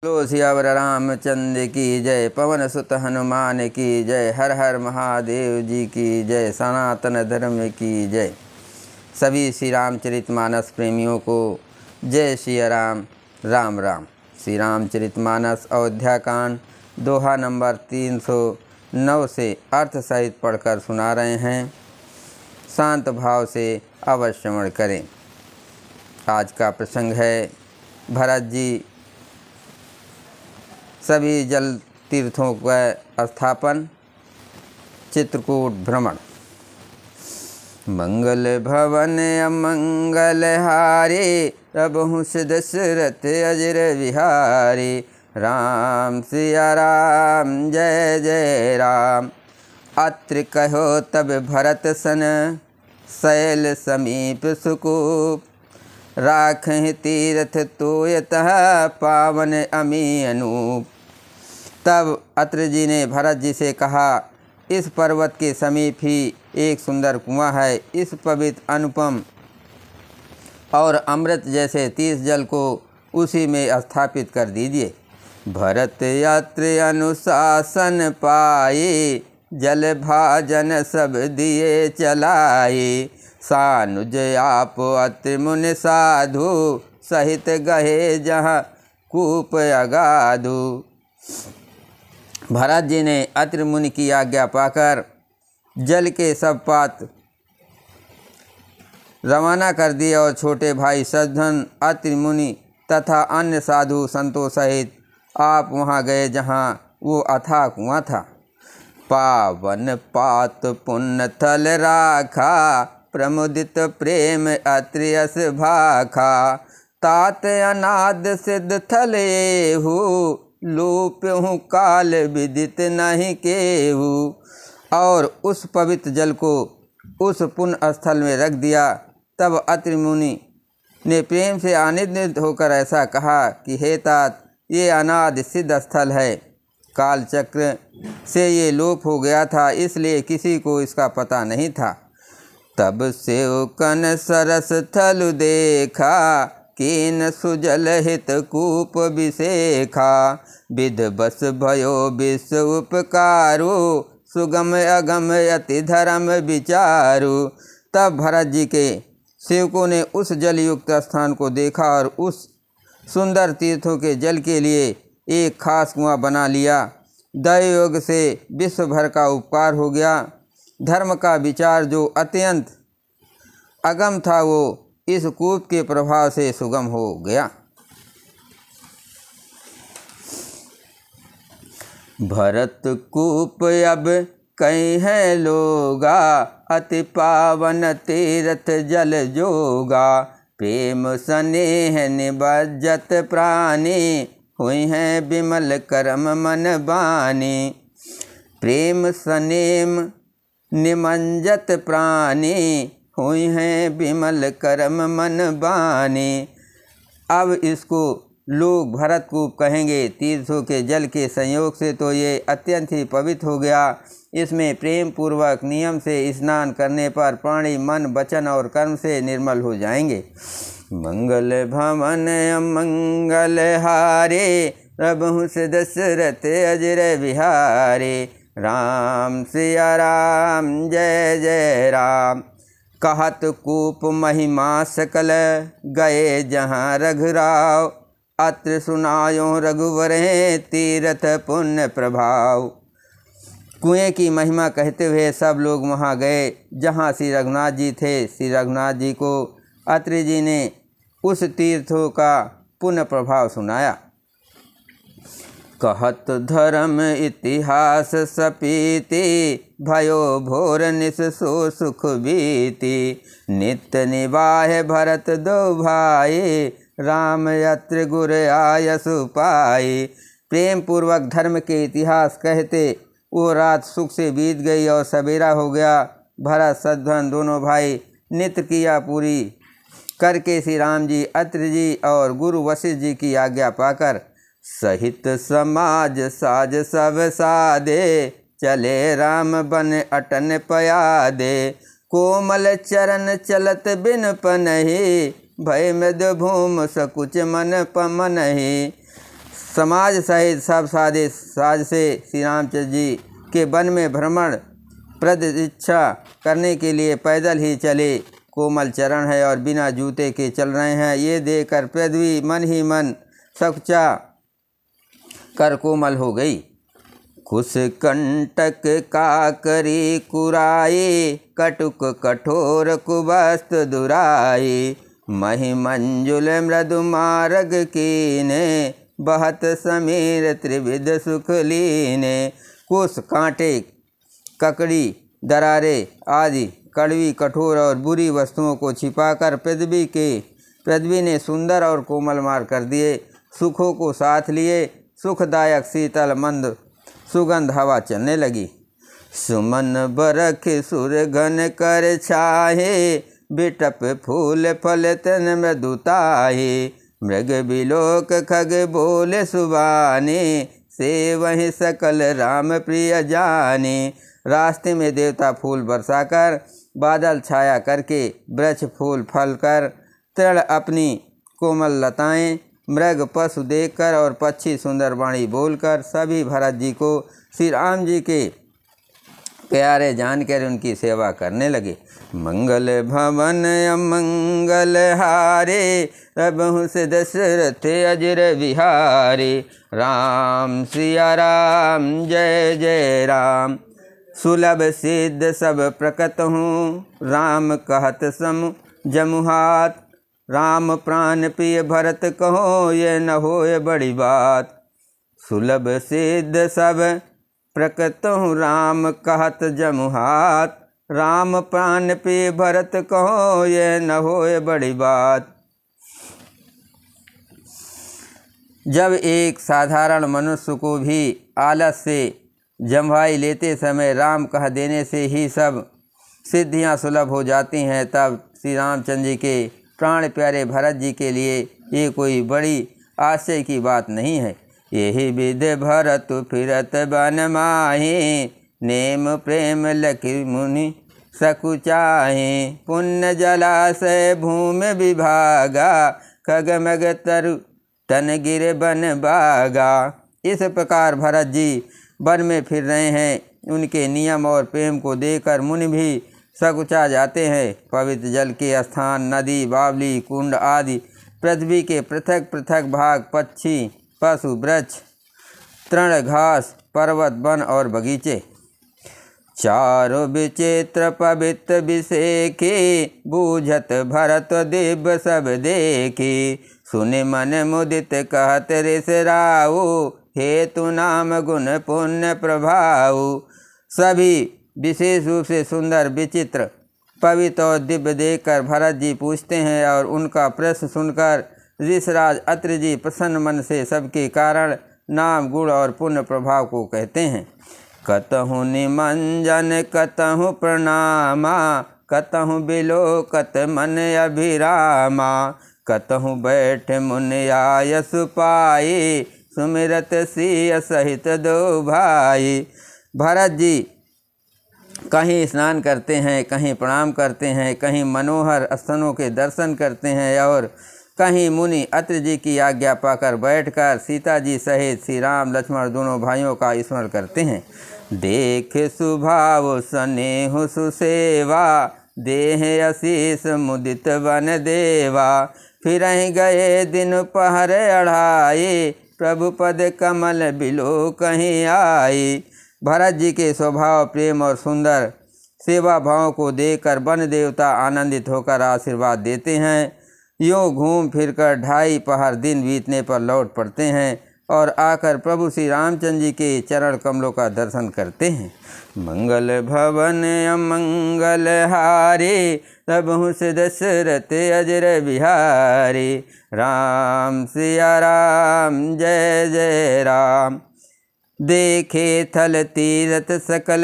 बोलो सियावर रामचंद्र की जय, पवन सुत हनुमान की जय, हर हर महादेव जी की जय, सनातन धर्म की जय। सभी श्री रामचरितमानस प्रेमियों को जय श्री राम। राम राम। श्री रामचरितमानस अयोध्या कांड दोहा नंबर 309 से अर्थ सहित पढ़कर सुना रहे हैं। शांत भाव से अवश्य श्रवण करें। आज का प्रसंग है भरत जी सभी जल तीर्थों का स्थापन, चित्रकूट भ्रमण। मंगल भवन अमंगल हारे, प्रभु दशरथ अजर विहारे, राम सिया राम जय जय राम। अत्र कहो तब भरत सन, शैल समीप सुकूप, राखें तीर्थ तो यतः पावन अमी अनूप। तब अत्रि जी ने भरत जी से कहा, इस पर्वत के समीप ही एक सुंदर कुआं है। इस पवित्र अनुपम और अमृत जैसे तीर्थ जल को उसी में स्थापित कर दीजिए। भरत यात्री अनुशासन पाए, जल भाजन सब दिए चलाए, सानुज आप अत्रि मुनि साधु, सहित गहे जहाँ कूप अगाधु। भरत जी ने अत्रि मुनि की आज्ञा पाकर जल के सब पात्र रवाना कर दिए और छोटे भाई सज्जन अत्रि मुनि तथा अन्य साधु संतों सहित आप वहाँ गए जहाँ वो अथाह कुआं था। पावन पात पुण्य थल राखा, प्रमुदित प्रेम अत्रि यस भाखा, तात अनाद सिद्ध थल एहु, लोप्यहु काल विदित नहीं केहु। और उस पवित्र जल को उस पुण्य स्थल में रख दिया। तब अत्रि मुनि ने प्रेम से आनंदित होकर ऐसा कहा कि हे तात, ये अनादि सिद्ध स्थल है। काल चक्र से ये लोप हो गया था, इसलिए किसी को इसका पता नहीं था। तब सेवकन सरस थल देखा, कीन सुजल हित कूप विशेखा, विध बस भयो विश्व उपकारो, सुगम अगम अति धर्म विचारु। तब भरत जी के सेवकों ने उस जलयुक्त स्थान को देखा और उस सुंदर तीर्थों के जल के लिए एक खास कुआं बना लिया। दैवयोग से विश्व भर का उपकार हो गया। धर्म का विचार जो अत्यंत अगम था, वो इस कूप के प्रभाव से सुगम हो गया। भरत कूप अब कहीं है लोगा, अति पावन तीर्थ जल जोगा, प्रेम स्नेह निबज्जत प्राणी, हुई हैं विमल करम मन बानी। प्रेम स्नेम निमंजत प्राणी, हुई हैं विमल करम मन बानी। अब इसको लोग भरत कूप कहेंगे। तीर्थों के जल के संयोग से तो ये अत्यंत ही पवित्र हो गया। इसमें प्रेम पूर्वक नियम से स्नान करने पर प्राणी मन वचन और कर्म से निर्मल हो जाएंगे। मंगल भवन अमंगल हारे, प्रभु दशरथ अजर विहारे, राम सिया राम जय जय राम। कहत कूप महिमा सकल, गए जहाँ रघुराव, अत्र सुनायो रघुवरें तीर्थ पुण्य प्रभाव। कुएं की महिमा कहते हुए सब लोग वहाँ गए जहाँ श्री रघुनाथ जी थे। श्री रघुनाथ जी को अत्रि जी ने उस तीर्थों का पुण्य प्रभाव सुनाया। कहत धर्म इतिहास सपीति, भयो भोर निस सो सुख बीति, नित्य निवाह भरत दो भाई, राम अत्रि गुर आयसु पाई। प्रेम पूर्वक धर्म के इतिहास कहते वो रात सुख से बीत गई और सवेरा हो गया। भरत शत्रुघ्न दोनों भाई नित्य क्रिया पूरी करके श्री राम जी, अत्रि जी और गुरु वशिष्ठ जी की आज्ञा पाकर सहित समाज साज सब सादे, चले राम बन अटन पयादे, कोमल चरण चलत बिन पनहि, भय मृद भूम सकुच मन पमनहि। समाज सहित सब साजे साज से श्री रामचंद्र जी के वन में भ्रमण प्रदीक्षा करने के लिए पैदल ही चले। कोमल चरण है और बिना जूते के चल रहे हैं। ये देखकर पृथ्वी मन ही मन सकुचा कर कोमल हो गई। कुश कंटक काकरी कुराए, कटुक कठोर कुबस्त दुराए, मही मंजुल मृदु मार्ग कीने, बहत समीर त्रिविध सुख लीने। कुश कांटे, ककड़ी, दरारे आदि कड़वी, कठोर और बुरी वस्तुओं को छिपाकर पृथ्वी ने सुंदर और कोमल मार्ग कर दिए। सुखों को साथ लिए सुखदायक शीतल मंद सुगंध हवा चलने लगी। सुमन बरख सुर घन कर छाहे, बिटप फूल फल तन मृदुताहे, मृग बिलोक खग बोले सुबाने, से वहीं सकल राम प्रिय जाने। रास्ते में देवता फूल बरसाकर, बादल छाया करके, वृक्ष फूल फल कर, तृण अपनी कोमल लताएं, मृग पशु देखकर और पक्षी सुंदर वाणी बोलकर सभी भरत जी को श्री राम जी के प्यारे जानकर उनकी सेवा करने लगे। मंगल भवन अमंगल हारे, रबहु से दशरथ अजर विहारे, राम सिया राम जय जय राम। सुलभ सिद्ध सब प्रकट हूँ, राम कहत सम जमुहात, राम प्राण प्रिय भरत कहो, ये न होए बड़ी बात। सुलभ सिद्ध सब प्रकट हूँ, राम कहत जमुहात, राम प्राण प्रिय भरत कहो, ये न होए बड़ी बात। जब एक साधारण मनुष्य को भी आलस से जम्हाई लेते समय राम कह देने से ही सब सिद्धियां सुलभ हो जाती हैं, तब श्री रामचंद्र जी के प्राण प्यारे भरत जी के लिए ये कोई बड़ी आश्चर्य की बात नहीं है। यही विध भरत फिरत बन माहे, नेम प्रेम लखी मुनि सकुचाहे, पुण्य जलाशय भूमि विभागा, खग मग तरु तन गिर बन बागा। इस प्रकार भरत जी वन में फिर रहे हैं। उनके नियम और प्रेम को देखकर मुनि भी सकुचा जाते हैं। पवित्र जल के स्थान, नदी, बावली, कुंड आदि पृथ्वी के पृथक पृथक भाग, पक्षी, पशु, वृक्ष, तृण, घास, पर्वत, वन और बगीचे, चारों विचित्र पवित्र विषेखे, बूझत भरत दिव्य सब देखे, सुने मन मुदित कहत ऋष राऊ, हेतु नाम गुण पुण्य प्रभाव। सभी विशेष रूप से सुंदर, विचित्र, पवित्र और दिव्य देखकर भरत जी पूछते हैं और उनका प्रश्न सुनकर ऋषराज अत्रि जी प्रसन्न मन से सबके कारण, नाम, गुण और पुण्य प्रभाव को कहते हैं। कतहु निमंजन कतहु प्रणामा, कतहु बिलोकत मन अभिरामा, कतहु बैठ मुनि आयस पाए, सुमिरत सिय सहित दो भाई। भरत जी कहीं स्नान करते हैं, कहीं प्रणाम करते हैं, कहीं मनोहर स्थलों के दर्शन करते हैं और कहीं मुनि अत्रि जी की आज्ञा पाकर बैठकर सीता जी सहित श्री राम लक्ष्मण दोनों भाइयों का स्मरण करते हैं। देख सुभाव स्नेह सुसेवा, देह आशीष मुदित वन देवा, फिर गए दिन पहर अढ़ाए, प्रभु पद कमल बिलो कहीं आए। भरत जी के स्वभाव, प्रेम और सुंदर सेवा भाव को देखकर वन देवता आनंदित होकर आशीर्वाद देते हैं। यूँ घूम फिरकर 2.5 पहर दिन बीतने पर लौट पड़ते हैं और आकर प्रभु श्री रामचंद्र जी के चरण कमलों का दर्शन करते हैं। मंगल भवन अमंगल हारे, तबहु से दशरथ अजर बिहारी, राम सिया राम जय जय राम। देखे थल तीरथ सकल,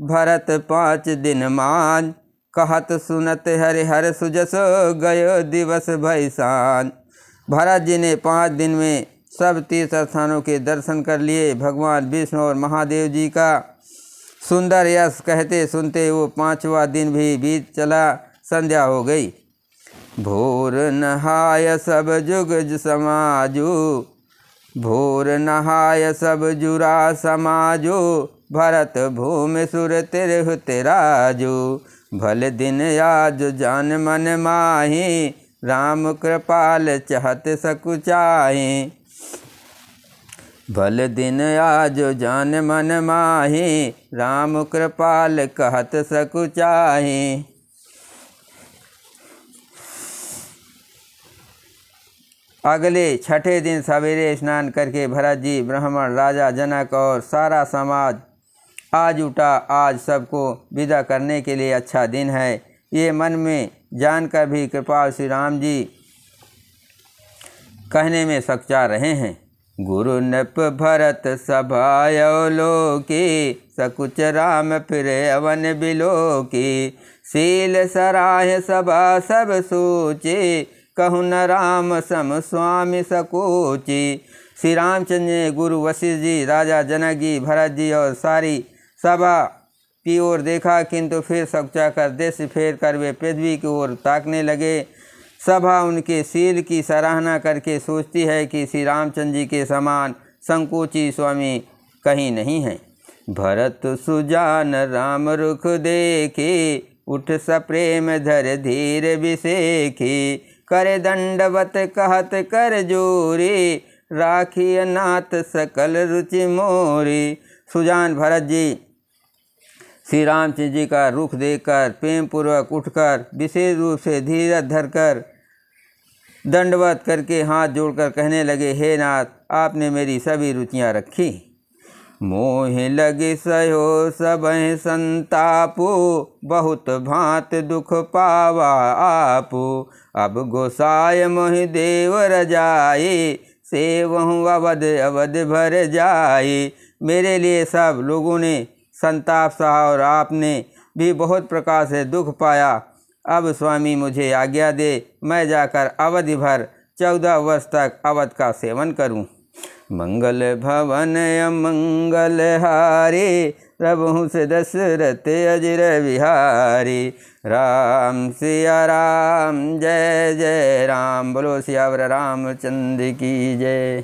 भरत 5 दिन मान, कहत सुनत हरि हर सुजस, गयो दिवस भय सांझ। भरत जी ने 5 दिन में सब तीर्थ स्थानों के दर्शन कर लिए। भगवान विष्णु और महादेव जी का सुंदर यश कहते सुनते वो 5वां दिन भी बीत चला। संध्या हो गई। भोर नहाय सब जुग समाजू, भोर नहाय सब जुरा समाजो, भरत भूमि सुर तिरहु तिराजो। भल दिन आज जान मन माही, राम कृपाल चहत सकुचाही। भल दिन आज जान मन माही, राम कृपाल कहत सकुचाही। अगले छठे दिन सवेरे स्नान करके भरत जी, ब्राह्मण, राजा जनक और सारा समाज आज उठा। आज सबको विदा करने के लिए अच्छा दिन है, ये मन में जानकर भी कृपाल श्री राम जी कहने में सकुचा रहे हैं। गुरु नृप भरत सभायो लोकी, सकुच राम फिरे अवन बिलोकी। शील सराह सभा सब सोचे, कहु न राम सम स्वामी सकोची। श्री रामचंद्र ने गुरु वशिष्ठ जी, राजा जनक जी, भरत जी और सारी सभा की ओर देखा, किंतु फिर सकुचा कर दृष्टि फेर कर वे पृथ्वी की ओर ताकने लगे। सभा उनके शील की सराहना करके सोचती है कि श्री रामचंद्र जी के समान संकोची स्वामी कहीं नहीं है। भरत सुजान राम रुख देखे, उठ सप्रेम धर धीर बिसेखी। करे दंडवत कहत कर जोरी, राखी नाथ सकल रुचि मोरी। सुजान भरत जी श्री रामचंद्र जी का रुख देखकर प्रेम पूर्वक उठकर विशेष रूप से धीरज धरकर दंडवत करके हाथ जोड़कर कहने लगे, हे नाथ, आपने मेरी सभी रुचियां रखी। मोह लगे सयो सबहि संतापो, बहुत भांत दुख पावा आपो। अब गोसाय मोहि देव रजाए, सेवहु अवध अवध भर जाए। मेरे लिए सब लोगों ने संताप सहा और आपने भी बहुत प्रकार से दुख पाया। अब स्वामी मुझे आज्ञा दे, मैं जाकर अवधि भर 14 वर्ष तक अवध का सेवन करूं। मंगल भवन अमंगल हारे, प्रभु से दशरथ अजर बिहारी। राम सिया राम, जय जय राम। बोलो सियावर रामचंद्र की जय।